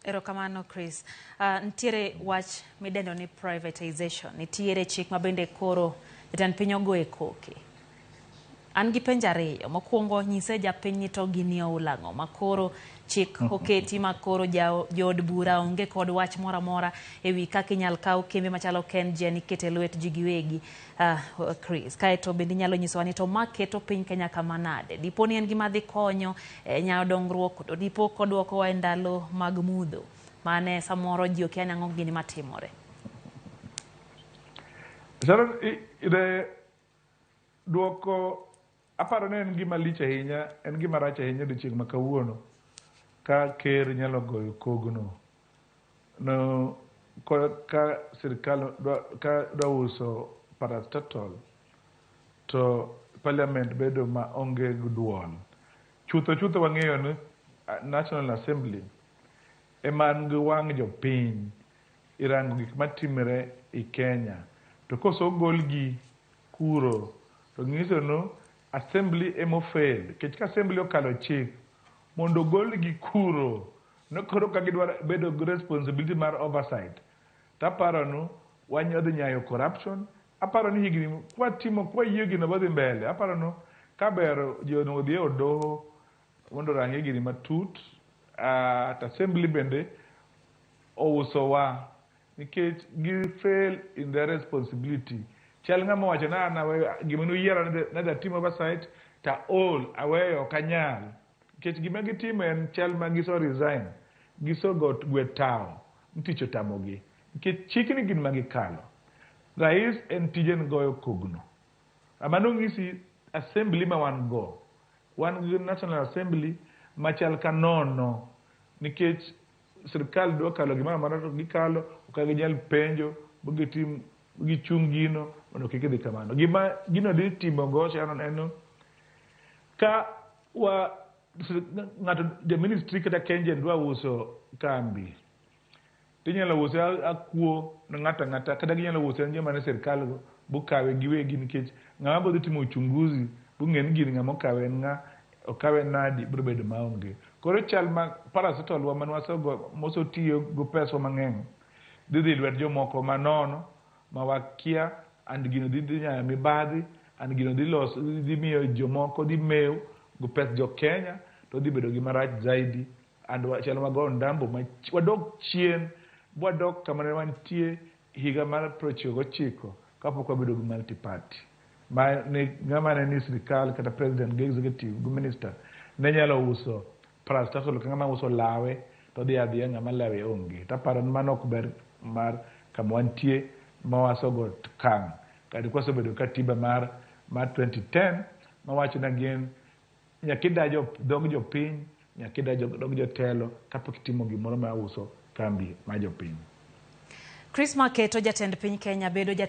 Erokamano Chris. Ntiere wach midendo ni privatization. Nitiere chik mabende koro jatend piny ogoye koke. An gi penjo ariyo. Mokwongo nyise japiny ni to gini oulang'o makoro chik oketi makoro jood bura onge kod wach mora mora ewi kaka inyal kaw kembe machalo KenGen ikete lwet ji giwegi. Chris, kaeto bende nyalo nyisowa ni to maketo piny Kenya kama nade. Dipo ni en gima dhi konyo nyayo dongruok to dipo kodwokowa e ndalo mag mudho mane samoro ji okia nang'o gini matimore. Sharon, duoko aparo ne en gima lich ahinya, en gima rach ahinya odiochieng' ma kawuono ka ker nyalo goyo kogno no ka sirkal dwa uso parastatal to parliament bedo ma onge duol. Chutho wang'eyo ni National Assembly eman gi wang' jopiny irango gik matimore i Kenya. To koso golgi kuro to ng'iso no Assembly emofail. Kech ka Assembly okalo chik mondo golgi kuro no koro ka gidwaro bedo responsibility mar oversight. Taparo no wanyodhi nyayo corruption. Aparo ni higni kwa yie gino bodhi mbele. Aparo no kabero jono odhi e doho mondo rangi gini matut. At Assembly bende ouso wa nikech gi fail in their responsibility. Chal ng'ama wacho na gimanu yiero na the team oversight ta all aweyo kanyal. Nikech gima gitimo en chal ma giso resign. Giso got gwetao. Mticho tamogi. Nikech chikni gin magikalo. Rais en tijen goyo kogno. Amano ng'isi Assembly ma wan go. Wan gi National Assembly machal ka nono. Nikech sirkal dwa kalo gima marato gikalo okaginyal penjo bugitim gichung gino mondo kik dhi kamano. Gima gino dhi timo go Sharon eno ka ng'ato the ministry kata KenGen dwa uso kambi. Tinyalo uso akuo na ng'ata kata ginyalo uso nje mane sirkal go bukawe giwegi nikech ng'ama bodhi timo uchunguzi bung'en gini ng'ama okawe nga okawe nadi biro bedo maonge. Koro chal ma paracetamol wa manwaso moso tiyo go pesa mang'eny dhi lwet jomoko manono mawakia and gino dhi nyayo mibadhi and gino dhi miyo jomoko dhi mew go pes jo Kenya to dhi bedo gima rach zaidi and chal mago ndambo wadok chien wadok kamane wantie higa mar 1999 kapok wabedo gi multi party ma ng'ama ne ni sirkal kata president executive go minister ne nyalo uso paracetamol ng'ama uso lawe to dhi adhiya ng'ama lawe onge. Taparo mano ok ber mar kama wantie mawaso go kang kadi kwasebedo katiba mar 2010 mawacho na gin nyakidajo dog jopiny nyakidajo dog jotelo kapok timo gimoro ma uso kambi ma jopiny. Chris Maketo jatend piny Kenya bedo